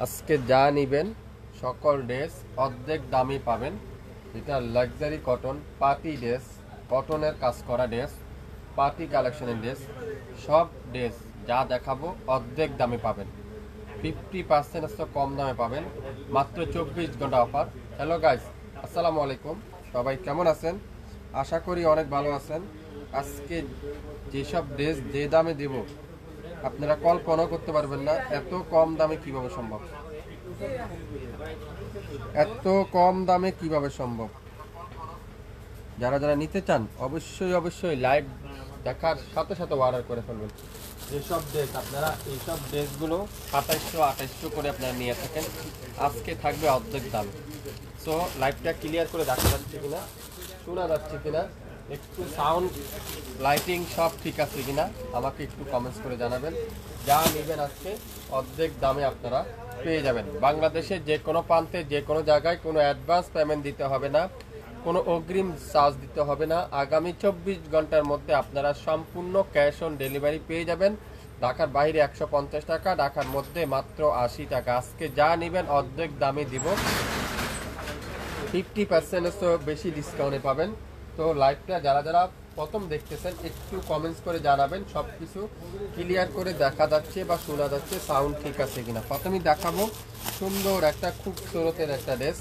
আজকে যা নিবেন সকল ড্রেস অর্ধেক দামই পাবেন। এটা লাক্সারি কটন পার্টি ড্রেস, কটনের কাজ করা ড্রেস, পার্টি কালেকশনের ড্রেস, সব ড্রেস যা দেখাবো অর্ধেক দামে পাবেন। 50% কম দামে পাবেন, মাত্র 24 ঘন্টা অফার। হ্যালো গাইস, আসসালামু আলাইকুম। সবাই কেমন আছেন? আশা করি অনেক ভালো আছেন। আজকে যেসব ড্রেস যে দামে দেব আপনারা কল্পনা করতে পারবেন না এত কম দামে কিভাবে সম্ভব, এত কম দামে কিভাবে সম্ভব। যারা যারা নিতে চান অবশ্যই লাইভ দেখার সাথে সাথে অর্ডার করে ফেলবেন। যেসব ড্রেস আপনারা এইসব ড্রেসগুলো 2700 করে আপনারা নিয়ে থাকেন, আজকে থাকবে অর্ধেক দাম। সো লাইভটা ক্লিয়ার করে দেখা যাচ্ছে কিনা, শোনা যাচ্ছে কিনা, একটু সাউন্ড লাইটিং সব ঠিক আছে কিনা আমাকে একটু কমেন্টস করে জানাবেন। যা নেবেন আজকে অর্ধেক দামে আপনারা পেয়ে যাবেন। বাংলাদেশের যে কোনো প্রান্তে যে কোনো জায়গায় কোনো অ্যাডভান্স পেমেন্ট দিতে হবে না, কোনো অগ্রিম চার্জ দিতে হবে না। আগামী 24 ঘন্টার মধ্যে আপনারা সম্পূর্ণ ক্যাশ অন ডেলিভারি পেয়ে যাবেন। ঢাকার বাইরে 150 টাকা, ঢাকার মধ্যে মাত্র 80 টাকা। আজকে যা নেবেন অর্ধেক দামে দিব, 50% বেশি ডিসকাউন্টে পাবেন। তো লাইভটা যারা যারা প্রথম দেখতেছেন একটু কমেন্টস করে জানাবেন সব কিছু ক্লিয়ার করে দেখা যাচ্ছে বা শোনা যাচ্ছে, সাউন্ড ঠিক আছে কিনা। প্রথমেই দেখাবো সুন্দর একটা খুবসুরতের একটা ড্রেস,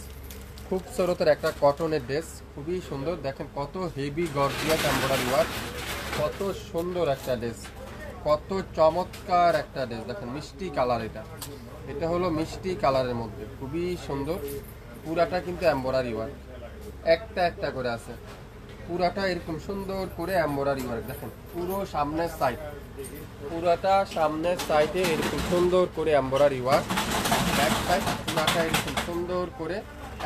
খুবসুরতের একটা কটনের ড্রেস, খুবই সুন্দর। দেখেন কত হেভি গর্জিয়াস এমব্রয়ডারি ওয়ার্ক, কত সুন্দর একটা ড্রেস, কত চমৎকার একটা ড্রেস। দেখেন মিষ্টি কালার, এটা হলো মিষ্টি কালারের মধ্যে খুবই সুন্দর। পুরাটা কিন্তু এমব্রয়ডারি ওয়ার্ক, একটা একটা করে আছে, পুরাটা এরকম সুন্দর করে এমব্রয়ডারি ওয়ার্ক। দেখেন পুরো সামনের সাইড, পুরাটা সামনের সাইডে এরকম সুন্দর করে এমব্রয়ডারি ওয়ার্ক, ব্যাক সাইড পুরাটা এরকম সুন্দর করে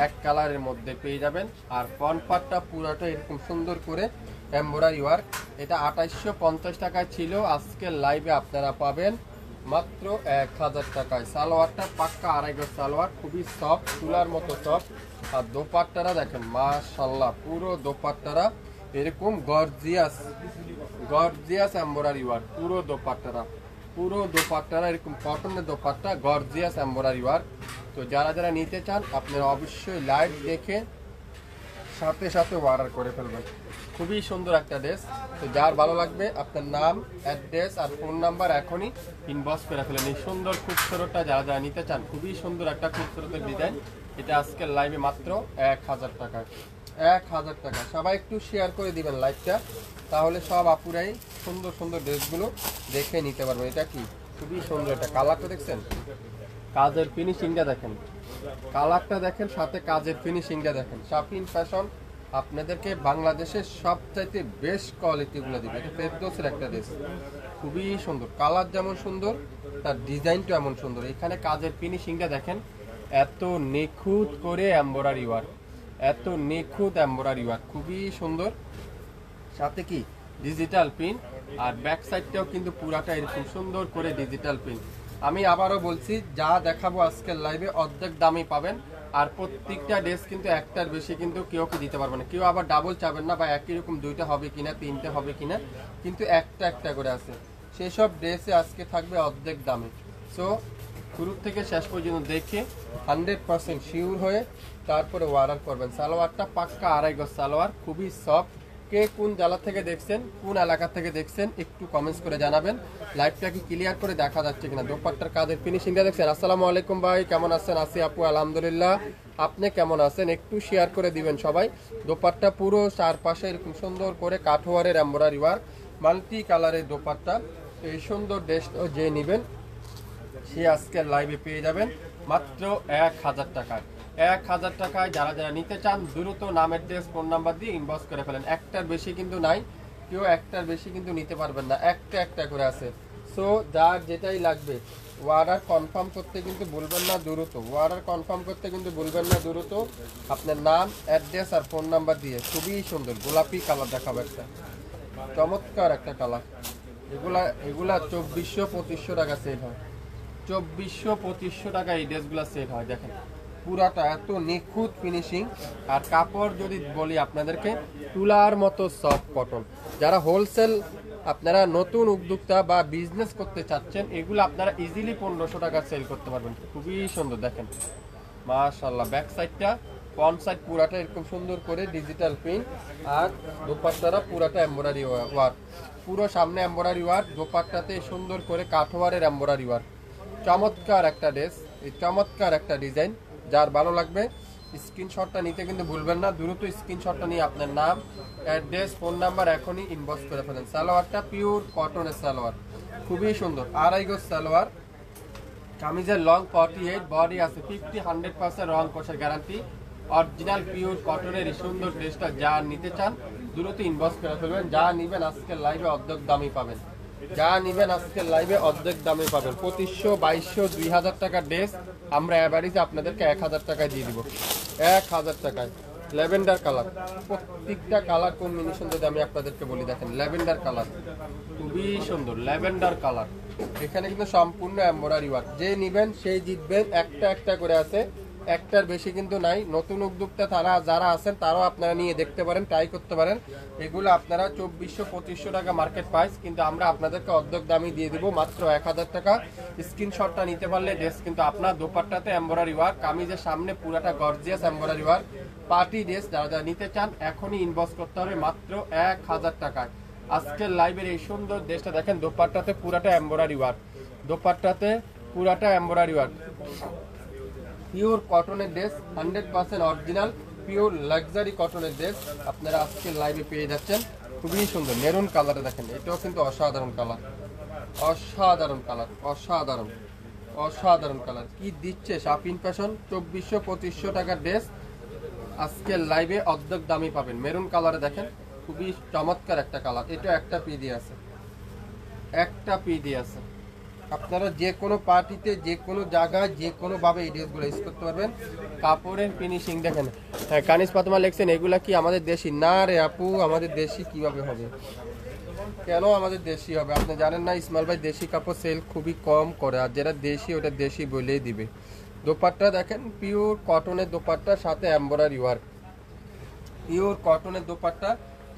এক কালারের মধ্যে পেয়ে যাবেন। আর ফ্রন্ট পার্টটা পুরাটা এরকম সুন্দর করে এমব্রয়ডারি ওয়ার্ক। এটা 2850 টাকায় ছিল, আজকের লাইভে আপনারা পাবেন মাত্র 1000 টাকায়। সালোয়ারটা পাক্কা আড়াই গজ সালোয়ার, খুবই সফট, তুলার মতো সফট। আর দোপাট্টারা দেখেন মাশাআল্লাহ, পুরো দোপাট্টারা এরকম গর্জিয়াস এমব্রয়ডারি ওয়ার্ক। পুরো দোপাট্টারা এরকম কটনের দোপাট্টা, গর্জিয়াস এমব্রয়ডারি ওয়ার্ক। তো যারা যারা নিতে চান আপনারা অবশ্যই লাইভ দেখে সাথে সাথে অর্ডার করে ফেলবেন। খুবই সুন্দর একটা ড্রেস। তো যার ভালো লাগবে আপনার নাম, অ্যাড্রেস আর ফোন নাম্বার এখনই ইনবক্স করে ফেলেন। এই সুন্দর খুবসুরতটা যারা যারা নিতে চান, খুবই সুন্দর একটা খুবসুরতের ডিজাইন। এটা আজকের লাইভে মাত্র 1000 টাকা, 1000 টাকা। সবাই একটু শেয়ার করে দিবেন লাইভটা, তাহলে সব আপুরাই সুন্দর সুন্দর ড্রেসগুলো দেখে নিতে পারবেন। এটা কি খুবই সুন্দর, এটা কালারটা দেখছেন, কাজের ফিনিশিংটা দেখেন, কালারটা দেখেন, সাথে কাজের ফিনিশিংটা দেখেন। শাফিন ফ্যাশন আপনাদেরকে বাংলাদেশের সবচাইতে বেস্ট কোয়ালিটিগুলো দিবে। এটা ফেরদৌসের একটা ড্রেস, খুবই সুন্দর, কালার যেমন সুন্দর তার ডিজাইনটা এমন সুন্দর। এখানে কাজের ফিনিশিংটা দেখেন, এত নিখুঁত করে এমব্রয়ডারি ওয়ার্ক, এত নিখুঁত এমব্রয়ডারি ওয়ার্ক, খুবই সুন্দর। সাথে কি ডিজিটাল প্রিন্ট, আর ব্যাক সাইডটাও কিন্তু পুরাটা এরকম সুন্দর করে ডিজিটাল প্রিন্ট। আমি আবারও বলছি, যা দেখাবো আজকের লাইভে অর্ধেক দামই পাবেন। আর প্রত্যেকটা ড্রেস কিন্তু একটার বেশি কিন্তু কেউ দিতে পারবে না, কেউ আবার ডাবল চাবেন না বা একই রকম দুইটা হবে কিনা, তিনটে হবে কিনা, কিন্তু একটা একটা করে আছে। সেসব ড্রেসে আজকে থাকবে অর্ধেক দামে। সো শুরু থেকে শেষ পর্যন্ত দেখে 100% শিওর হয়ে তারপরে অর্ডার করবেন। সালোয়ারটা পাক্কা আড়াই গজ সালোয়ার, খুবই সফট। কে কোন জেলা থেকে দেখছেন, কোন এলাকা থেকে দেখছেন একটু কমেন্টস করে জানাবেন। লাইভটা কি ক্লিয়ার করে দেখা যাচ্ছে কিনা, দোপাট্টার কাজের ফিনিশিংটা দেখছেন। আসসালামু আলাইকুম ভাই, কেমন আছেন? আসি আপু, আলহামদুলিল্লাহ। আপনি কেমন আছেন একটু শেয়ার করে দিবেন সবাই। দোপাট্টা পুরো চারপাশে এরকম সুন্দর করে কাঠওয়ারের এমব্রয়ডারি ওয়ার্ক, মাল্টি কালারের দোপাট্টা। এই সুন্দর ড্রেসটা যে নেবেন সে আজকের লাইভে পেয়ে যাবেন মাত্র 1000 টাকায়। 1000 টাকায় যারা যারা নিতে চান দ্রুত নামের ড্রেস ফোন নাম্বার দিয়ে ইনবক্স করে ফেলেন। একটার বেশি কিন্তু নাই, কেউ একটার বেশি কিন্তু নিতে পারবেন না, একটা একটা করে আছে। সো যার যেটাই লাগবে অর্ডার কনফার্ম করতে কিন্তু ভুলবেন না দ্রুত, অর্ডার কনফার্ম করতে কিন্তু ভুলবেন না দ্রুত। আপনার নাম, অ্যাড্রেস আর ফোন নাম্বার দিয়ে। খুবই সুন্দর গোলাপি কালার দেখাবো, একটা চমৎকার একটা কালার। এগুলা 2400-2500 টাকা সেল হয়, 2400-2500 টাকা এই ড্রেসগুলো সেল হয়। দেখেন পুরাটা এত নিখুঁত ফিনিশিং। আর কাপড় যদি বলি আপনাদেরকে, তুলার মতো সফট কটন। যারা হোলসেল আপনারা নতুন উদ্যোক্তা বা বিজনেস করতে চাচ্ছেন, এগুলো আপনারা ইজিলি 1500 টাকা সেল করতে পারবেন। খুবই সুন্দর দেখেন, মাশাআল্লাহ। ব্যাক সাইডটা, ফ্রন্ট সাইড পুরাটা এরকম সুন্দর করে ডিজিটাল প্রিন্ট, আর দোপাট্টারা পুরাটা এমব্রয়ডারি ওয়ার্ক। পুরো সামনে এমব্রয়ডারি ওয়ার্ক, দোপাট্টাতে সুন্দর করে কাঠওয়ারের এমব্রয়ডারি ওয়ার্ক। চমৎকার একটা ড্রেস, এই চমৎকার একটা ডিজাইন। যার ভালো লাগবে স্ক্রিনশটটা নিতে কিন্তু ভুলবেন না। দ্রুত স্ক্রিনশটটা নিয়ে আপনার নাম, অ্যাড্রেস, ফোন নাম্বার এখনই ইনবক্স করে ফেলেন। সালোয়ারটা পিওর কটনের সালোয়ার, খুবই সুন্দর। আড়াই গজ সালোয়ার, কামিজের লং 48, বডি আছে 50-100% রং কষার গ্যারান্টি। অরিজিনাল পিওর কটনের এই সুন্দর ড্রেসটা যা নিতে চান দ্রুত ইনবক্স করে ফেলবেন। যা নিবেন আজকের লাইভে অর্ধেক দামই পাবেন। যা নিবেন আজকের লাইভে অর্ধেক দামে পাবেন। 2500, 2200, 2000 টাকার ড্রেস আমরা অ্যাভারেজে আপনাদেরকে 1000 টাকায় দিয়ে দিব। 1000 টাকায় ল্যাভেন্ডার কালার, প্রত্যেকটা কালার কম্বিনেশন যদি আমি আপনাদেরকে বলি, দেখেন ল্যাভেন্ডার কালার, খুবই সুন্দর ল্যাভেন্ডার কালার। এখানে কিন্তু সম্পূর্ণ এমব্রয়ডারি ওয়ার্ক। যে নিবেন সেই জিতবেন। একটা একটা করে আছে, একটার বেশি কিন্তু নাই। নতুন উদ্যোক্তা তারা যারা আছেন তারাও আপনারা নিয়ে দেখতে পারেন, ট্রাই করতে পারেন। এগুলো আপনারা 2400-2500 টাকা মার্কেট প্রাইস, কিন্তু আমরা আপনাদেরকে অর্ধেক দামই দিয়ে দিব, মাত্র 1000 টাকা। স্ক্রিনশটটা নিতে পারলে ড্রেস কিন্তু আপনার দোপাট্টাতে এমব্রয়ডারি ওয়ার্ক, কামিজের সামনে পুরাটা gorgeous embroidery work. Party dress যারা যারা নিতে চান এখনই ইনবক্স করতে হবে মাত্র 1000 টাকায়। আজকের লাইভের এই সুন্দর ড্রেসটা দেখেন, দোপাট্টাতে পুরাটা এমব্রয়ডারি ওয়ার্ক, দোপাট্টাতে পুরাটা এমব্রয়ডারি ওয়ার্ক। পিওর কটনের ড্রেস, 100% অরিজিনাল পিওর লাক্সারি কটনের ড্রেস আপনারা আজকের লাইভে পেয়ে যাচ্ছেন। খুবই সুন্দর মেরুন কালারে দেখেন, এটাও কিন্তু অসাধারণ কালার, অসাধারণ কালার, অসাধারণ অসাধারণ কালার। কি দিচ্ছে শাপিন ফ্যাশন, 2400-2500 টাকার ড্রেস আজকের লাইভে অর্ধেক দামই পাবেন। মেরুন কালারে দেখেন, খুবই চমৎকার একটা কালার। এটা একটা পিডি আছে, একটা পিডি আছে। আপনারা যে কোনো পার্টিতে, যে কোনো জায়গায়, যে কোনোভাবে এই ড্রেসগুলো ইউজ করতে পারবেন। কাপড়ের ফিনিশিং দেখেন। হ্যাঁ, কানিজ ফাতেমা লিখছেন এগুলা কি আমাদের দেশি? না রে আপু, আমাদের দেশি কিভাবে হবে? কেন আমাদের দেশি হবে? আপনি জানেন না ইসমাইল ভাই দেশি কাপড় সেল খুবই কম করে, আর যেটা দেশি ওটা দেশি বলেই দিবে। দোপাট্টা দেখেন, পিওর কটনের দোপাট্টার সাথে এমব্রয়ডারি ওয়ার্ক, পিওর কটনের দোপাট্টা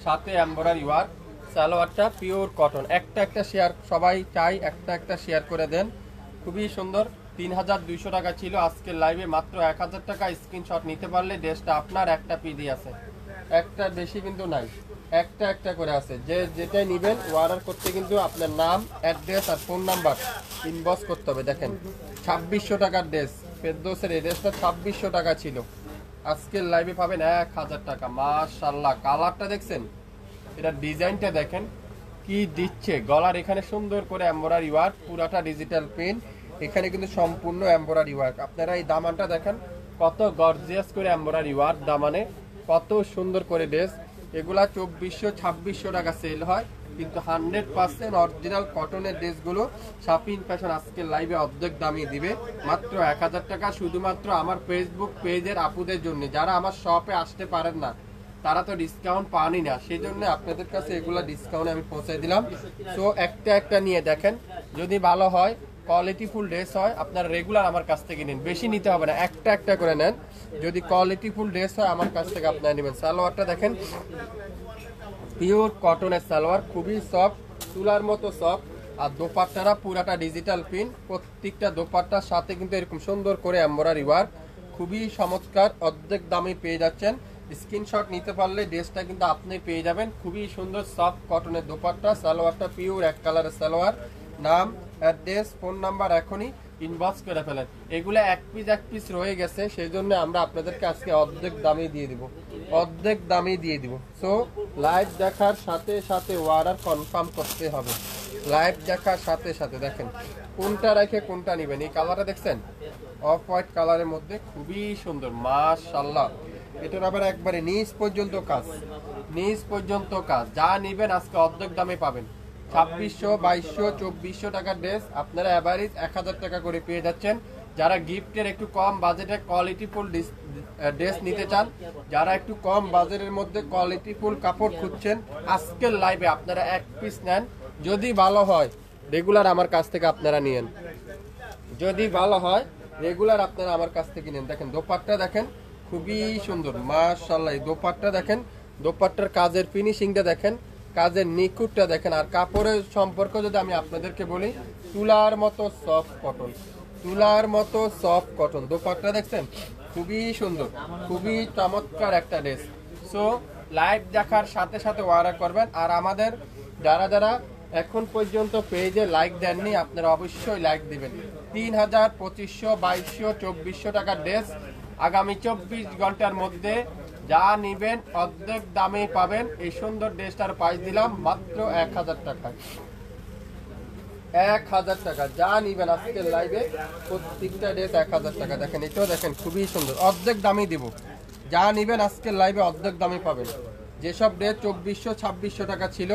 সাথে এমব্রয়ডারি ওয়ার্ক। সালোয়ারটা পিওর কটন। একটা একটা শেয়ার সবাই চাই, একটা একটা শেয়ার করে দেন। খুবই সুন্দর। 3200 টাকা ছিল আজকের লাইভে, মাত্র 1000 টাকা। স্ক্রিনশট নিতে পারলে ড্রেসটা আপনার। একটা পিডি আছে, একটা বেশি কিন্তু নাই, একটা একটা করে আছে। যে যেটাই নেবেন অর্ডার করতে কিন্তু আপনার নাম, অ্যাড্রেস আর ফোন নাম্বার ইনবক্স করতে হবে। দেখেন 2600 টাকার ড্রেস, ফেরদৌসের এই ড্রেসটা 2600 টাকা ছিল, আজকের লাইভে পাবেন 1000 টাকা। মাশাআল্লাহ, কালারটা দেখছেন, এটা ডিজাইনটা দেখেন কি দিচ্ছে। গলার এখানে সুন্দর করে এমব্রয়ডারি ওয়ার্ক, পুরাটা ডিজিটাল প্রিন্ট। এখানে কিন্তু সম্পূর্ণ এমব্রয়ডারি ওয়ার্ক। আপনারা এই দামানটা দেখেন, কত গর্জিয়াস করে এমব্রয়ডারি ওয়ার্ক দামানে, কত সুন্দর করে ড্রেস। এগুলা 2400-2600 টাকা সেল হয়, কিন্তু 100% অরিজিনাল কটনের ড্রেসগুলো শাপিন ফ্যাশন আজকের লাইভে অর্ধেক দামই দিবে, মাত্র 1000 টাকা। শুধুমাত্র আমার ফেসবুক পেজের আপুদের জন্য, যারা আমার শপে আসতে পারেন না তারা তো ডিসকাউন্ট পানই না, সেই জন্য আপনাদের কাছে এগুলা ডিসকাউন্টে আমি পৌঁছে দিলাম। তো একটা একটা নিয়ে দেখেন, যদি ভালো হয়, কোয়ালিটিফুল ড্রেস হয়, আপনারা রেগুলার আমার কাছ থেকে নিন, বেশি নিতে হবে না, একটা একটা করে নেন। যদি কোয়ালিটিফুল ড্রেস হয় আমার কাছ থেকে আপনারা নেবেন। সালোয়ারটা দেখেন, পিওর কটনের সালোয়ার, খুবই সফট, তুলার মতো সফট। আর দোপাট্টারা পুরাটা ডিজিটাল প্রিন্ট, প্রত্যেকটা দোপাট্টার সাথে কিন্তু এরকম সুন্দর করে এমব্রয়ডারি ওয়ার্ক, খুবই চমৎকার। অর্ধেক দামে পেয়ে যাচ্ছেন। স্ক্রিনশট নিতে পারলে ড্রেসটা কিন্তু আপনি পেয়ে যাবেন। খুবই সুন্দর সফট কটনের দোপাট্টা, সালোয়ারটা পিওর এক কালারের সালোয়ার। নাম, অ্যাড্রেস, ফোন নাম্বার এখনই ইনবক্স করে ফেলেন। এগুলো এক পিস রয়ে গেছে, সেই জন্য আমরা আপনাদেরকে আজকে অর্ধেক দামে দিয়ে দিব, অর্ধেক দামে দিয়ে দিব। সো লাইভ দেখার সাথে সাথে অর্ডার কনফার্ম করতে হবে। লাইভ দেখার সাথে সাথে দেখেন কোনটা রেখে কোনটা নেবেন। এই কালারটা দেখছেন, অফ হোয়াইট কালারের মধ্যে, খুবই সুন্দর মাশাআল্লাহ। এটার আবার একবারে নিচ পর্যন্ত কাজ, নিচ পর্যন্ত কাজ। যা নেবেন আজকে অর্ধেক দামে পাবেন। 2600, 2200, 2400 টাকার ড্রেস আপনারা অ্যাভারেজ 1000 টাকা করে পেয়ে যাচ্ছেন। যারা গিফটের একটু কম বাজেটে কোয়ালিটিফুল ড্রেস নিতে চান, যারা একটু কম বাজেটের মধ্যে কোয়ালিটিফুল কাপড় খুঁজছেন, আজকের লাইভে আপনারা এক পিস নেন। যদি ভালো হয় রেগুলার আমার কাছ থেকে আপনারা নিয়েন, যদি ভালো হয় রেগুলার আপনারা আমার কাছ থেকে নেন। দেখেন দোপাট্টা দেখেন খুবই সুন্দর মাশাআল্লাহ। এই দোপাট্টা দেখেন, দোপাট্টার কাজের ফিনিশিংটা দেখেন, কাজের নিখুঁতটা দেখেন। আর কাপড়ের সম্পর্ক যদি আমি আপনাদেরকে বলি, তুলার মতো সফট কটন, তুলার মতো সফট কটন। দোপাট্টা দেখছেন খুবই সুন্দর, খুবই চমৎকার একটা ড্রেস। সো লাইভ দেখার সাথে সাথে অর্ডার করবেন। আর আমাদের যারা যারা এখন পর্যন্ত পেজে লাইক দেননি, আপনারা অবশ্যই লাইক দিবেন। 3000, 2500, 2200, 2400 টাকার ড্রেস আগামী 24 ঘন্টার মধ্যে যা নিবেন অর্ধেক দামে পাবেন। এই সুন্দর ড্রেসটার প্রাইস দিলাম মাত্র 1000 টাকায়। 1000 টাকা যা নিবেন আজকের লাইভে, প্রত্যেকটা ড্রেস 1000 টাকা। দেখেন এটাও দেখেন খুবই সুন্দর, অর্ধেক দামই দিব। যা নিবেন আজকের লাইভে অর্ধেক দামে পাবেন। যেসব ড্রেস 2400, 2600 টাকা ছিল,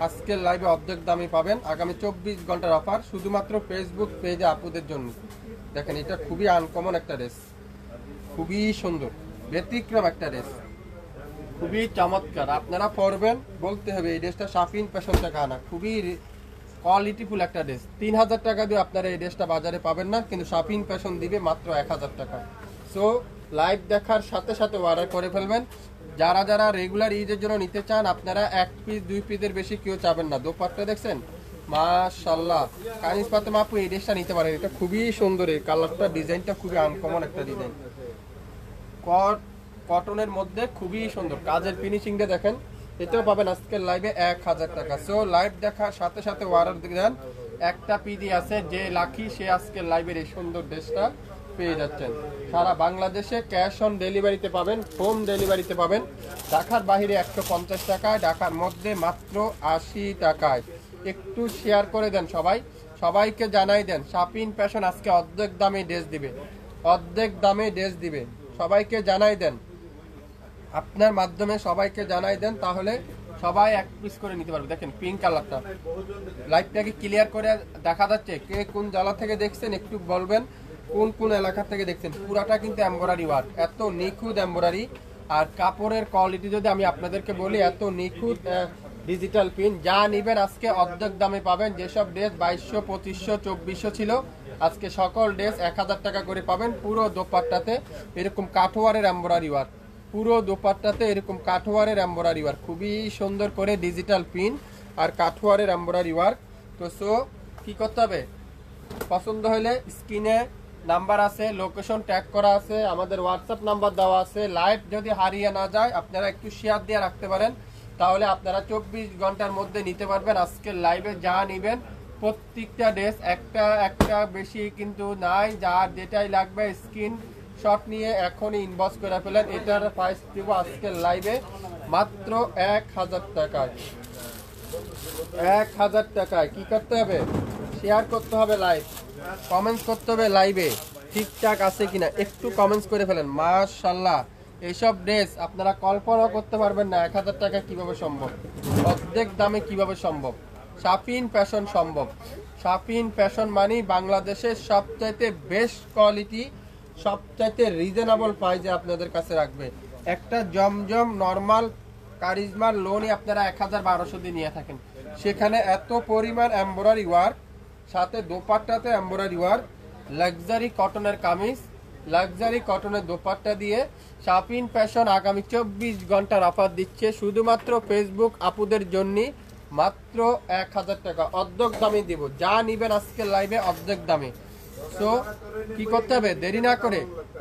আজকের লাইভে অর্ধেক দামে পাবেন। আগামী 24 ঘন্টার অফার শুধুমাত্র ফেসবুক পেজে আপুদের জন্য। দেখেন এটা খুবই আনকমন একটা ড্রেস, খুবই সুন্দর, ব্যতিক্রম একটা ড্রেস, খুবই চমৎকার। আপনারা পরবেন, বলতে হবে এই ড্রেসটা শাফিন ফ্যাশন থেকে আনা, খুবই কোয়ালিটিফুল একটা ড্রেস। 3000 টাকা দিয়ে আপনারা এই ড্রেসটা বাজারে পাবেন না, কিন্তু শাফিন ফ্যাশন দিবে মাত্র 1000 টাকা। সো লাইভ দেখার সাথে সাথে অর্ডার করে ফেলবেন। যারা যারা রেগুলার ঈদের জন্য নিতে চান, আপনারা 1 পিস 2 পিসের বেশি কেউ চাবেন না। দোপাট্টা দেখছেন মাশাআল্লাহ। কানিজ ফাতেমা আপু এই ড্রেসটা নিতে পারেন, এটা খুবই সুন্দর। এই কালারটা, ডিজাইনটা খুবই আনকমন একটা ডিজাইন, কটনের মধ্যে খুবই সুন্দর। কাজের ফিনিশিংটা দেখেন, এটাও পাবেন আজকের লাইভে 1000 টাকা। সো লাইভ দেখার সাথে সাথে অর্ডার দেন। একটা পিডি আছে যে লাকি, সে আজকের লাইভের এই সুন্দর ড্রেসটা পেয়ে যাচ্ছেন। সারা বাংলাদেশে ক্যাশ অন ডেলিভারিতে পাবেন, হোম ডেলিভারিতে পাবেন। ঢাকার বাইরে 150 টাকায়, ঢাকার মধ্যে মাত্র 80 টাকায়। একটু শেয়ার করে দেন সবাই, সবাইকে জানাই দেন শাফিন ফ্যাশন আজকে অর্ধেক দামে ড্রেস দিবে, অর্ধেক দামে ড্রেস দিবে। সবাইকে জানাই দেন, আপনার মাধ্যমে সবাইকে জানাই দেন, তাহলে সবাই 1 পিস করে নিতে পারবে। দেখেন পিঙ্ক কালারটা, লাইটটাকে ক্লিয়ার করে দেখা যাচ্ছে? কে কোন জেলা থেকে দেখছেন একটু বলবেন, কোন কোন এলাকা থেকে দেখছেন। পুরাটা কিন্তু এমব্রয়ডারি ওয়ার্ক, এত নিখুঁত এমব্রয়ডারি। আর কাপড়ের কোয়ালিটি যদি আমি আপনাদেরকে বলি, এত নিখুঁত ডিজিটাল পিন। যা নিবেন আজকে অর্ধেক দামে পাবেন। যেসব ড্রেস 2200, 2500, 2400 ছিল, আজকে সকল ড্রেস 1000 টাকা করে পাবেন। পুরো দোপাট্টাতে এরকম কাঠওয়ারের এমব্রয়ডারি ওয়ার্ক, পুরো দোপাট্টাতে এরকম কাঠওয়ারের এমব্রয়ডারি ওয়ার্ক, খুবই সুন্দর করে ডিজিটাল পিন আর কাঠওয়ারের এমব্রয়ডারি ওয়ার্ক। তো সো কি করতে হবে, পছন্দ হলে স্ক্রিনে নাম্বার আছে, লোকেশন ট্যাগ করা আছে, আমাদের হোয়াটসঅ্যাপ নাম্বার দেওয়া আছে। লাইভ যদি হারিয়ে না যায়, আপনারা একটু শেয়ার দিয়ে রাখতে পারেন, তাহলে আপনারা 24 ঘন্টার মধ্যে নিতে পারবেন। আজকের লাইভে যা নিবেন প্রত্যেকটা ড্রেস একটা বেশি কিন্তু নাই। যার যেটাই লাগবে স্ক্রিন শট নিয়ে এখনই ইনবক্স করে ফেলেন। এটার প্রাইস দিব আজকের লাইভে মাত্র 1000 টাকায়। 1000 টাকায়। কি করতে হবে, শেয়ার করতে হবে, লাইভ কমেন্টস করতে হবে, লাইভে ঠিকঠাক আছে কিনা একটু কমেন্টস করে ফেলেন। মাশাআল্লাহ, এইসব ড্রেস আপনারা কল্পনা করতে পারবেন না 1000 টাকা কিভাবে সম্ভব, অর্ধেক দামে কিভাবে সম্ভব। শাফিন ফ্যাশন সম্ভব। শাফিন ফ্যাশন মানে বাংলাদেশের সবচাইতে বেস্ট কোয়ালিটি, সবচাইতে রিজনেবল প্রাইসে আপনাদের কাছে রাখবে। একটা জমজম নরমাল কারিজমার লোনই আপনারা 1000-1200 দিয়ে নিয়ে থাকেন, সেখানে এত পরিমাণ এমব্রয়ডারি ওয়ার্ক, সাথে দোপাট্টাতে এমব্রয়ডারি ওয়ার্ক, লাক্সারি কটনের কামিজ, লাক্সারি কটনের দোপাট্টা দিয়ে শাফিন ফ্যাশন আগামী 24 ঘন্টার অফার দিচ্ছে শুধুমাত্র ফেসবুক আপুদের জন্য, মাত্র 1000 টাকা। অর্ধেক দামে দিব, যা নিবেন আজকের লাইভে অর্ধেক দামে। সো কি করতে হবে, দেরি না করে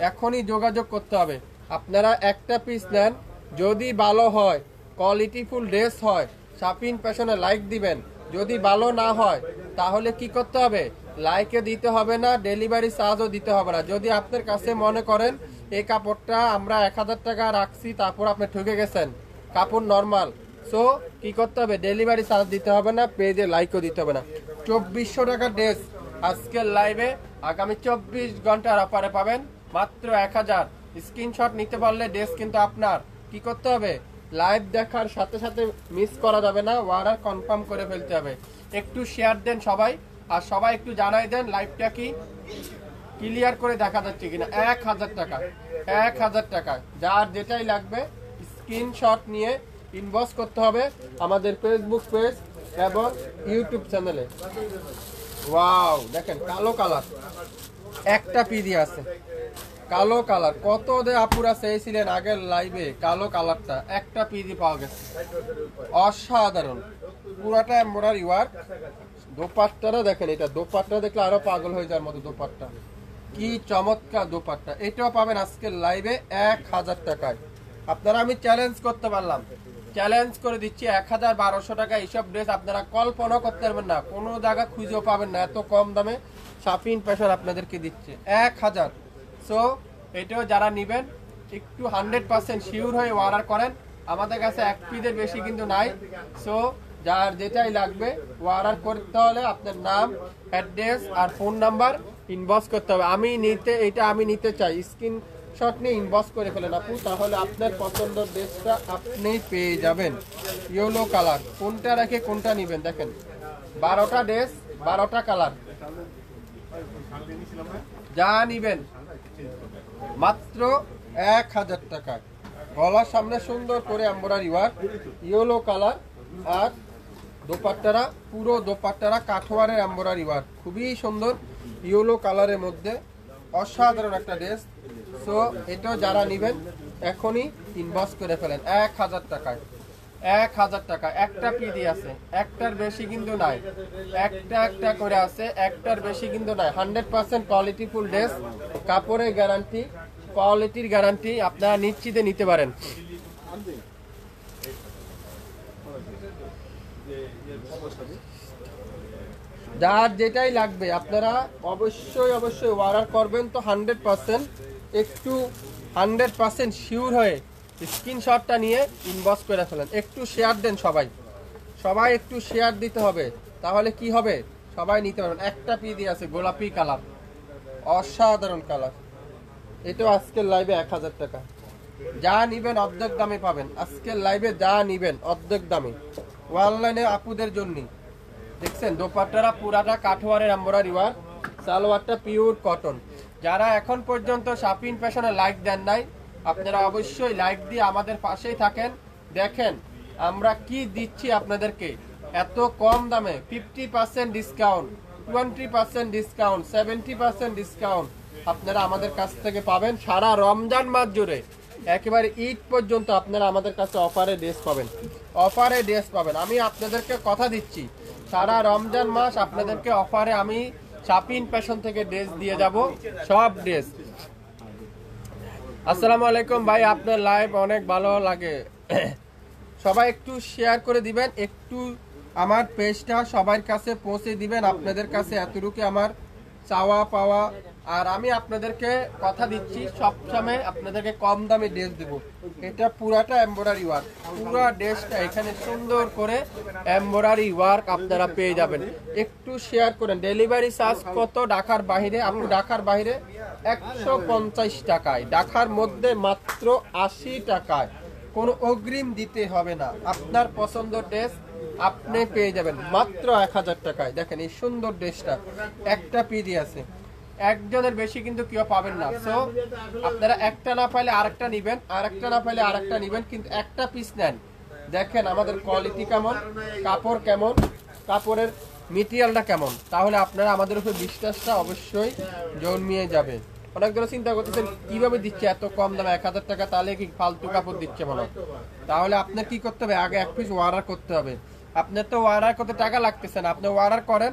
এখনই যোগাযোগ করতে হবে। আপনারা একটা পিস নেন, যদি ভালো হয়, কোয়ালিটিফুল ড্রেস হয়, শাফিন ফ্যাশনে লাইক দিবেন। যদি ভালো না হয় তাহলে কি করতে হবে, লাইকে দিতে হবে না, ডেলিভারি চার্জও দিতে হবে না। যদি আপনার কাছে মনে করেন এই কাপড়টা আমরা 1000 টাকা রাখছি, তারপর আপনি ঠকে গেছেন, কাপড় নর্মাল, সো কি করতে হবে, ডেলিভারি চার্জ দিতে হবে না, পেজে লাইকও দিতে হবে না। 2400 টাকার ড্রেস আজকের লাইভে আগামী 24 ঘন্টার অফারে পাবেন মাত্র 1000। স্ক্রিনশট নিতে পারলে ড্রেস কিন্তু আপনার। কি করতে হবে, লাইভ দেখার সাথে সাথে মিস করা যাবে না, অর্ডার কনফার্ম করে ফেলতে হবে। একটু শেয়ার দেন সবাই, আর সবাই একটু জানাই দেন লাইভটা কি ক্লিয়ার করে দেখা যাচ্ছে কিনা। 1000 টাকা, 1000 টাকা। যার যেটাই লাগবে স্ক্রিনশট নিয়ে ইনবক্স করতে হবে আমাদের ফেসবুক পেজ এবং ইউটিউব চ্যানেলে। ওয়াও, দেখেন কালো কালার, একটা পিডি আছে কালো কালার, কত দে আপুরা চেয়েছিলেন আগের লাইভে কালো কালারটা, একটা পিডি পাওয়া গেছে, অসাধারণ পুরাটা এমব্রয়ডারি ওয়ার্ক। দোপাট্টাটা দেখেন, এটা দোপাট্টা দেখলে আরো পাগল হয়ে যাওয়ার মতো দোপাট্টা, কি চমৎকার দোপাট্টা। এটাও পাবেন আজকের লাইভে 1000 টাকায়। আপনারা আমি চ্যালেঞ্জ করতে পারলাম, চ্যালেঞ্জ করে দিচ্ছি 1000-1200 টাকা এইসব ড্রেস আপনারা কল্পনা করতে পারবেন না, কোনো জায়গা খুঁজেও পাবেন না, এত কম দামে শাফিন ফ্যাশন আপনাদেরকে দিচ্ছে 1000। সো এটাও যারা নেবেন একটু 100% শিওর হয়ে অর্ডার করেন, আমাদের কাছে এক পিসের বেশি কিন্তু নাই। সো যার যেটাই লাগবে অর্ডার করতে হলে আপনার নাম, অ্যাড্রেস আর ফোন নাম্বার ইনবক্স করতে হবে। আমি নিতে চাই, স্ক্রিনশট নিয়ে ইনবক্স করে ফেলেন আপু, তাহলে আপনার পছন্দের ড্রেসটা আপনি পেয়ে যাবেন। ইয়েলো কালার, কোনটা রেখে কোনটা নেবেন দেখেন, 12টা ড্রেস 12টা কালার, যা নিবেন মাত্র 1000 টাকায়। গলার সামনে সুন্দর করে এমব্রয়ডারি ওয়ার্ক, ইয়েলো কালার, আর দোপাট্টারা পুরো দোপাট্টারা কাঠওয়ারের এমব্রয়ডারি ওয়ার্ক, খুবই সুন্দর ইয়েলো কালারের মধ্যে, অসাধারণ একটা ড্রেস। সো এটাও যারা নেবেন এখনই ইনবক্স করে ফেলেন 1000 টাকায়। 1000 টাকা, একটা পিডি আছে, একটার বেশি কিন্তু নাই, একটা করে আছে, একটার বেশি কিন্তু নাই। 100% কোয়ালিটিফুল ড্রেস, কাপড়ের গ্যারান্টি, কোয়ালিটির গ্যারান্টি, আপনারা নিশ্চিতে নিতে পারেন। যার যেটাই লাগবে আপনারা অবশ্যই অর্ডার করবেন, তো 100% একটু 100% শিওর হয়ে স্ক্রিনশটটা নিয়ে ইনবক্স করে ফেলেন। একটু শেয়ার দেন, সবাই একটু শেয়ার দিতে হবে, তাহলে কি হবে সবাই নিতে পারবেন। একটা পিডি আছে গোলাপি কালার, অসাধারণ কালার, এটাও আজকের লাইভে 1000 টাকা। যা নিবেন অর্ধেক দামে পাবেন, আজকের লাইভে যা নিবেন অর্ধেক দামে, অনলাইনে আপুদের জন্য। দেখছেন দোপাট্টারা পুরাটা কাঠওয়ারের এমব্রয়ডারি ওয়ার্ক, সালোয়ারটা পিওর কটন। যারা এখন পর্যন্ত শাফিন ফ্যাশনে লাইক দেন নাই, আপনারা অবশ্যই লাইক দিয়ে আমাদের পাশেই থাকেন। দেখেন আমরা কি দিচ্ছি আপনাদেরকে এত কম দামে, 50% ডিসকাউন্ট, 20% ডিসকাউন্ট, 70% ডিসকাউন্ট আপনারা আমাদের কাছ থেকে পাবেন সারা রমজান মাস জুড়ে, একেবারে ঈদ পর্যন্ত আপনারা আমাদের কাছে অফারে ড্রেস পাবেন। আমি আপনাদেরকে কথা দিচ্ছি, সারা রমজান মাস আপনাদেরকে অফারে আমি শাফিন ফ্যাশন থেকে ড্রেস দিয়ে যাব, সব ড্রেস। আসসালামু আলাইকুম ভাই, আপনার লাইভ অনেক ভালো লাগে, সবাই একটু শেয়ার করে দিবেন, একটু আমার পেজটা সবার কাছে পৌঁছে দিবেন। আপনাদের কাছে এতটুকু আমার চাওয়া পাওয়া। আর আমি আপনাদেরকে কথা দিচ্ছি সবসময় আপনাদেরকে কম দামে ড্রেস দেব। এটা পুরাটা এমব্রয়ডারি ওয়ার্ক, পুরো ড্রেসটা এখানে সুন্দর করে এমব্রয়ডারি ওয়ার্ক আপনারা পেয়ে যাবেন। একটু শেয়ার করেন। ডেলিভারি চার্জ কত ঢাকার বাইরে? আপনি ঢাকার বাইরে 150 টাকায়, ঢাকার মধ্যে মাত্র 80 টাকায়, কোনো অগ্রিম দিতে হবে না। আপনার পছন্দের ড্রেস আপনি পেয়ে যাবেন মাত্র 1000 টাকায়। দেখেন এই সুন্দর ড্রেসটা, একটা পিডি আছে, একজনের বেশি কিন্তু কেউ পাবেন না। সো আপনারা একটা না পাইলে আরেকটা নিবেন, আরেকটা না পাইলে আরেকটা নিবেন, কিন্তু একটা পিস নেন। দেখেন আমাদের কোয়ালিটি কেমন, কাপড় কেমন, কাপড়ের মেটেরিয়ালটা কেমন, তাহলে আপনারা আমাদের উপর বিশ্বাসটা অবশ্যই জন্মিয়ে যাবে। অনেকগুলো চিন্তা করতেছেন কিভাবে দিচ্ছে এত কম দামে 1000 টাকা, তাহলে কি ফালতু কাপড় দিচ্ছে মনে হয়? তাহলে আপনার কি করতে হবে, আগে এক পিস অর্ডার করতে হবে। আপনার তো অর্ডার করতে টাকা লাগতেছে না, আপনি অর্ডার করেন,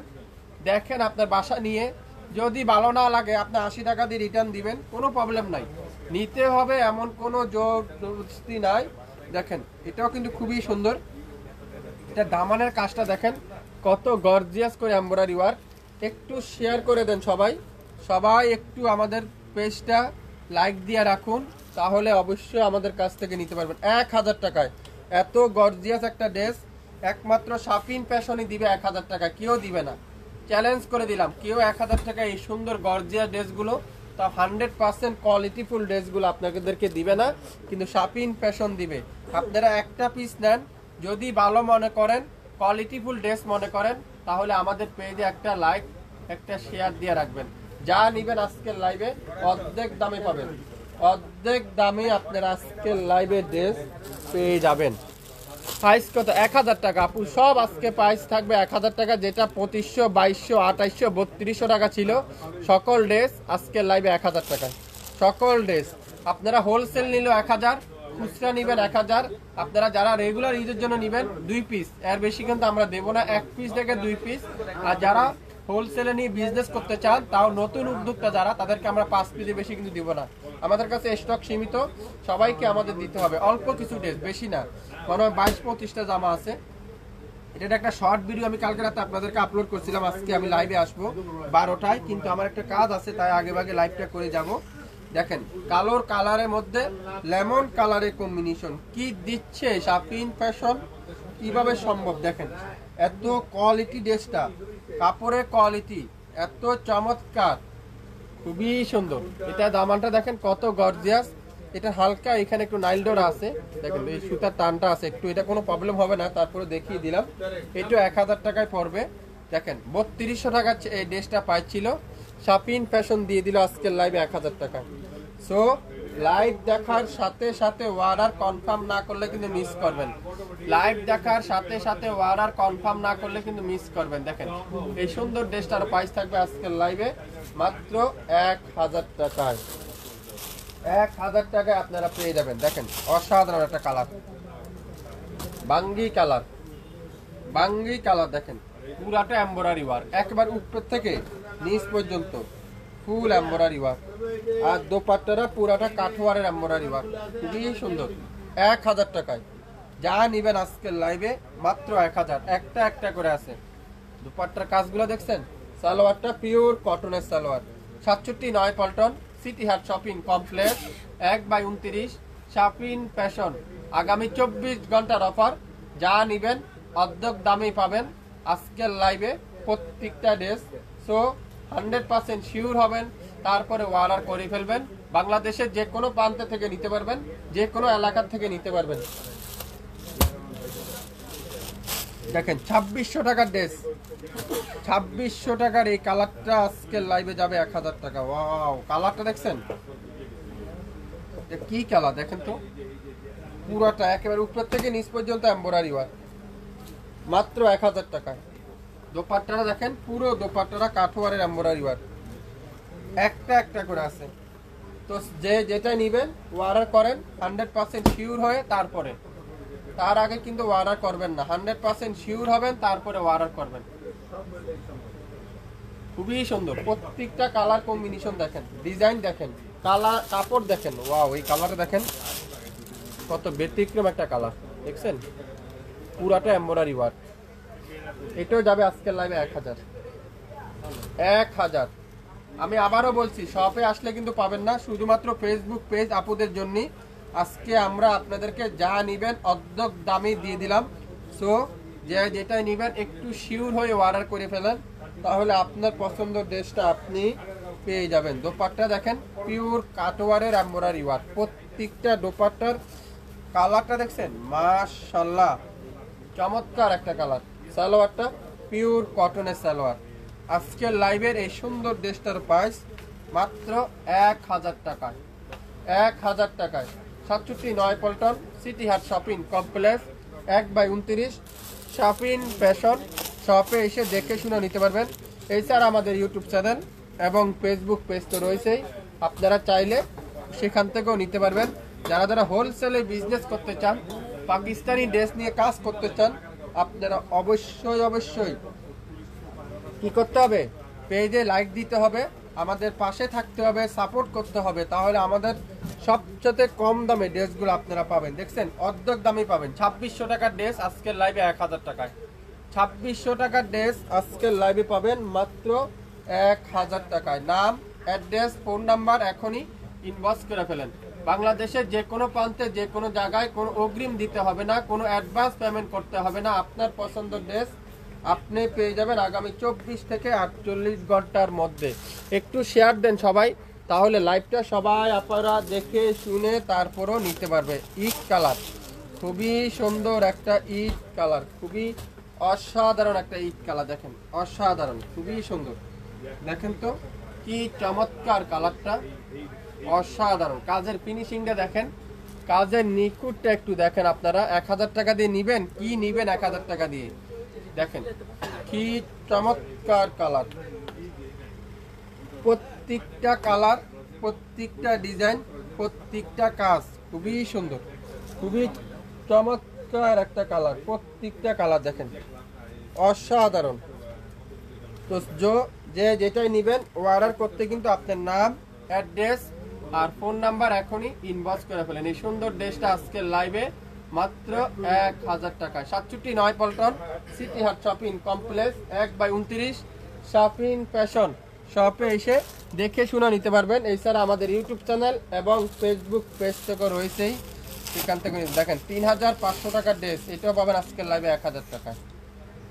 দেখেন আপনার বাসা নিয়ে, যদি ভালো না লাগে আপনি 80 টাকা দিয়ে রিটার্ন দিবেন, কোনো প্রবলেম নাই। নিতে হবে এমন কোনো জবরদস্তি নাই। দেখেন এটাও কিন্তু খুবই সুন্দর, এটা দামানের কাজটা দেখেন কত গর্জিয়াস করে এমব্রয়ডারি ওয়ার্ক। একটু শেয়ার করে দেন সবাই একটু আমাদের পেজটা লাইক দিয়ে রাখুন, তাহলে অবশ্যই আমাদের কাছ থেকে নিতে পারবেন 1000 টাকায়। এত গর্জিয়াস একটা ড্রেস একমাত্র শাফিন ফ্যাশনই দিবে 1000 টাকা, কেউ দিবে না। চ্যালেঞ্জ করে দিলাম, কেউ 1000 টাকায় এই সুন্দর গর্জিয়াস ড্রেসগুলো, তা 100% কোয়ালিটিফুল ড্রেসগুলো আপনাদেরকে দিবে না, কিন্তু শাফিন ফ্যাশন দিবে। আপনারা একটা পিস নেন, যদি ভালো মনে করেন, কোয়ালিটিফুল ড্রেস মনে করেন, তাহলে আমাদের পেজে একটা লাইক, একটা শেয়ার দিয়ে রাখবেন। যা নিবেন আজকের লাইভে অর্ধেক দামে পাবেন, অর্ধেক দামে আপনারা আজকের লাইভে ড্রেস পেয়ে যাবেন। প্রাইস কত? 1000 টাকা আপু। সব আজকে প্রাইস থাকবে 1000 টাকা, যেটা 2500, 2200, 2800, 3200 টাকা ছিল সকল ড্রেস আজকে লাইভে 1000 টাকা সকল ড্রেস। আপনারা হোলসেল নিল 1000, খুচরা নিবেন 1000। আপনারা যারা রেগুলার ইউজের জন্য নিবেন 2 পিস, এর বেশি কিন্তু আমরা দেবো না, 1 পিস থেকে 2 পিস। আর যারা হোলসেলে নিয়ে বিজনেস করতে চান, তাও নতুন উদ্যোক্তা যারা, তাদেরকে আমরা 5 পিসের বেশি কিন্তু দিব না। আমাদের কাছে স্টক সীমিত, সবাইকে আমাদের দিতে হবে অল্প কিছু ড্রেস, বেশি না। মনে হয় 22-25টা জামা আছে। এটা একটা শর্ট ভিডিও আমি কালকে রাতে আপনাদেরকে আপলোড করছিলাম। আজকে আমি লাইভে আসবো 12টায়, কিন্তু আমার একটা কাজ আছে, তাই আগে ভাগে লাইভটা করে যাব। দেখেন কালোর কালারের মধ্যে লেমন কালারের কম্বিনেশন কি দিচ্ছে শাফিন ফ্যাশন, কিভাবে সম্ভব? দেখেন এত কোয়ালিটি, ড্রেসটা কাপড়ের কোয়ালিটি এত চমৎকার, খুবই সুন্দর। এটা দামানটা দেখেন কত গর্জিয়াস। এটা হালকা এখানে একটু নাইল ডোরা আছে, দেখেন এই সুতার টানটা আছে একটু, এটা কোনো প্রবলেম হবে না। তারপরে দেখিয়ে দিলাম, এটা 1000 টাকায় পড়বে। দেখেন 3200 টাকা এই ড্রেসটা পাইছিল, শাফিন ফ্যাশন দিয়ে দিল আজকের লাইভে 1000 টাকা। সো লাইভ দেখার সাথে সাথে অর্ডার কনফার্ম না করলে কিন্তু মিস করবেন। লাইভ দেখার সাথে সাথে অর্ডার কনফার্ম না করলে কিন্তু মিস করবেন। দেখেন এই সুন্দর ড্রেসটার প্রাইস থাকবে আজকের লাইভে মাত্র 1000 টাকায়। 1000 টাকায় আপনারা পেয়ে যাবেন। দেখেন অসাধারণ একটা কালার, বাঙ্গি কালার, বাঙ্গি কালার। দেখেন পুরাটা এমব্রয়ডারি ওয়ার্ক, একবার উপর থেকে নিচ পর্যন্ত ফুল এমব্রয়ডারি ওয়ার্ক। আর দোপাট্টারা পুরাটা কাঠওয়ারের এমব্রয়ডারি ওয়ার্ক, খুবই সুন্দর। 1000 টাকায় যা নিবেন আজকের লাইভে মাত্র 1000। একটা একটা করে আছে। দোপাট্টার কাজগুলো দেখছেন, সালোয়ারটা পিওর কটনের সালোয়ার। 67-9 পল্টন, সিটি হাট শপিং কমপ্লেক্স, 1/29 শাফিন ফ্যাশন। আগামী 24 ঘন্টার অফার, যা নিবেন অর্ধেক দামেই পাবেন আজকের লাইভে প্রত্যেকটা ড্রেস। সো 100% শিওর হবেন, তারপরে অর্ডার করে ফেলবেন। বাংলাদেশের যে কোনো প্রান্ত থেকে নিতে পারবেন, যে কোনো এলাকা থেকে নিতে পারবেন। দেখেন 2600 টাকার ড্রেস, 2600 টাকার এই কালারটা আজকের লাইভে যাবে 1000 টাকা। ওয়াও, কালারটা দেখছেন কি কালার? দেখেন তো পুরোটা একেবারে উপর থেকে নিচ পর্যন্ত এমব্রয়ডারি ওয়ার্ক, মাত্র 1000 টাকায়। দোপাট্টাটা দেখেন, পুরো দোপাট্টাটা কাঠওয়ারের এমব্রয়ডারি ওয়ার্ক, একটা একটা করে আছে। তো যে যেটা নিবেন অর্ডার করেন 100% শিওর হয়ে, তারপরে, তার আগে কিন্তু অর্ডার করবেন না। 100% শিওর হবেন, তারপরে অর্ডার করবেন। খুবই সুন্দর প্রত্যেকটা কালার কম্বিনেশন। দেখেন ডিজাইন, দেখেন কালার, কাপড় দেখেন। ওয়াও, এই কালারটা দেখেন কত ব্যতিক্রম একটা কালার, দেখছেন পুরাটা এমব্রয়ডারি ওয়ার্ক। এটাও যাবে আজকের লাইভে 1000। 1000। আমি আবারও বলছি, শপে আসলে কিন্তু পাবেন না, শুধুমাত্র ফেসবুক পেজ আপুদের জন্য আজকে আমরা আপনাদেরকে যা নিবেন অর্ধেক দামে দিয়ে দিলাম। সো যে যেটাই নিবেন একটু শিওর হয়ে অর্ডার করে ফেলেন, তাহলে আপনার পছন্দের ড্রেসটা আপনি পেয়ে যাবেন। দোপাট্টা দেখেন পিওর কাটওয়ারের এমব্রয়ডারি ওয়ার্ক, প্রত্যেকটা দোপাট্টার কালারটা দেখছেন, মাশাআল্লাহ চমৎকার একটা কালার। সালোয়ারটা পিওর কটনের সালোয়ার। আজকের লাইভের এই সুন্দর ড্রেসটার প্রাইস মাত্র 1000 টাকায়। 1000 টাকায়। 67-9 পল্টন, সিটি হাট শপিং কমপ্লেক্স, 1/29 শাফিন ফ্যাশন। শপে এসে দেখে শুনে নিতে পারবেন। এছাড়া আমাদের ইউটিউব চ্যানেল এবং ফেসবুক পেজ তো রয়েছেই, আপনারা চাইলে সেখান থেকেও নিতে পারবেন। যারা যারা হোলসেলে বিজনেস করতে চান, পাকিস্তানি ড্রেস নিয়ে কাজ করতে চান, আপনারা অবশ্যই অবশ্যই কি করতে হবে? পেজে লাইক দিতে হবে, আমাদের পাশে থাকতে হবে, সাপোর্ট করতে হবে। তাহলে আমাদের সবচেয়ে কম দামে ড্রেসগুলো আপনারা পাবেন। দেখছেন অর্ধেক দামে পাবেন। 2600 টাকার ড্রেস আজকের লাইভে 1000 টাকায়। 2600 টাকার ড্রেস আজকের লাইভে পাবেন মাত্র 1000 টাকায়। নাম, অ্যাড্রেস, ফোন নাম্বার এখনই ইনবক্স করে ফেলেন। বাংলাদেশের যে কোনো প্রান্তে যে কোনো জায়গায় কোনো অগ্রিম দিতে হবে না, কোনো অ্যাডভান্স পেমেন্ট করতে হবে না। আপনার পছন্দের ড্রেস আপনি পেয়ে যাবেন আগামী 24 থেকে 48 ঘন্টার মধ্যে। একটু শেয়ার দেন সবাই, তাহলে লাইভটা সবাই আপনারা দেখে শুনে তারপরও নিতে পারবে। ইট কালার, খুবই সুন্দর একটা ইট কালার, খুবই অসাধারণ একটা ইট কালার। দেখেন অসাধারণ, খুবই সুন্দর। দেখেন তো কি চমৎকার কালারটা, অসাধারণ। কাজের ফিনিশিংটা দেখেন, কাজের নিখুঁতটা একটু দেখেন আপনারা। 1000 টাকা দিয়ে নিবেন, কি নিবেন 1000 টাকা দিয়ে? দেখেন কি চমৎকার কালার, প্রত্যেকটা কালার, প্রত্যেকটা ডিজাইন, প্রত্যেকটা কাজ খুবই সুন্দর, খুবই চমৎকার একটা কালার। প্রত্যেকটা কালার দেখেন অসাধারণ। তো যে যেটাই নেবেন অর্ডার করতে কিন্তু আপনার নাম, অ্যাড্রেস আর ফোন নাম্বার এখনই ইনবক্স করে ফেলেন। এই সুন্দর ড্রেসটা আজকে লাইভে মাত্র 1000 টাকায়। 67 পল্টন সিটি হাট শপিং কমপ্লেক্স 1/29 শপিং ফ্যাশন শপে এসে দেখে শুনে নিতে পারবেন। এছাড়া আমাদের ইউটিউব চ্যানেল এবং ফেসবুক পেজ থেকে রয়েছেই, সেখান থেকে দেখেন 3500 টাকার ড্রেস, এটাও পাবেন আজকের লাইভে 1000 টাকায়।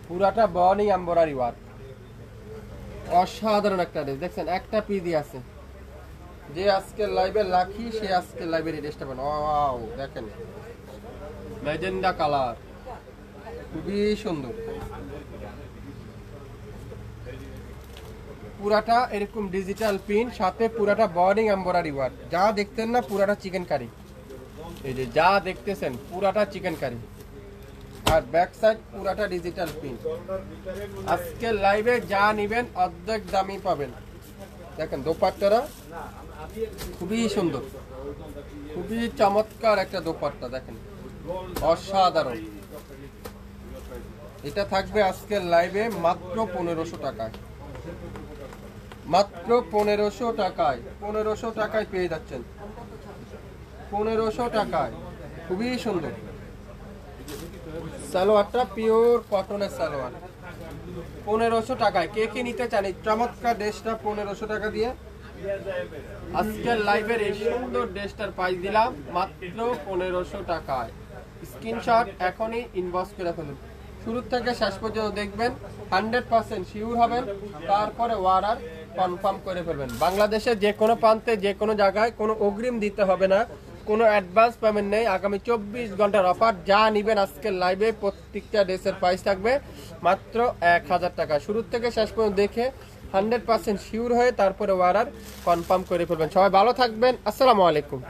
পুরাটা বনি এমব্রয়ডারি ওয়ার্ক, অসাধারণ একটা ড্রেস। দেখছেন একটা পিদি আছে, যে আজকের লাইভে লাকি সে আজকের লাইভের এই ড্রেসটা পাবেন। ওয়াও দেখেন ম্যাজেন্ডা কালার, খুবই সুন্দর। পুরাটা এরকম ডিজিটাল প্রিন্ট, সাথে পুরাটা বর্ডিং এমব্রয়ডারি ওয়ার্ক। যা দেখতেন না পুরাটা চিকেন কারি, এই যে যা দেখতেছেন পুরাটা চিকেন কারি। আর ব্যাক সাইড পুরাটা ডিজিটাল প্রিন্ট। আজকে লাইভে যা নেবেন অর্ধেক দামই পাবেন। দেখেন দোপাট্টারা খুবই সুন্দর, খুবই চমৎকার একটা দোপাট্টা, দেখেন অসাধারণ। এটা থাকবে আজকের লাইভে মাত্র 1500 টাকায়, মাত্র 1500 টাকায়। 1500 টাকায় পেয়ে যাচ্ছেন, 1500 টাকায়। খুবই সুন্দর সালোয়ারটা, পিওর কটনের সালোয়ার, 1500 টাকায়। কে কে নিতে চান এই চমৎকার ড্রেসটা 1500 টাকা দিয়ে? আজকের লাইভের এই সুন্দর ড্রেসটার প্রাইস দিলাম মাত্র 1500 টাকায়। স্ক্রিনশট এখনই ইনবক্স করে ফেলুন, শুরু থেকে শেষ পর্যন্ত দেখবেন, 100% শিওর হবেন, তারপরে অর্ডার কনফার্ম করে ফেলবেন। বাংলাদেশের যে কোনো প্রান্তে যে কোনো জায়গায় কোনো অগ্রিম দিতে হবে না, কোনো অ্যাডভান্স পেমেন্ট নেই। আগামী 24 ঘন্টার অফার, যা নেবেন আজকের লাইভে প্রত্যেকটা ড্রেসের প্রাইস থাকবে মাত্র 1000 টাকা। শুরু থেকে শেষ পর্যন্ত দেখে 100% শিওর হয়ে তারপরে অর্ডার কনফার্ম করে ফেলবেন। সবাই ভালো থাকবেন, আসসালামু আলাইকুম।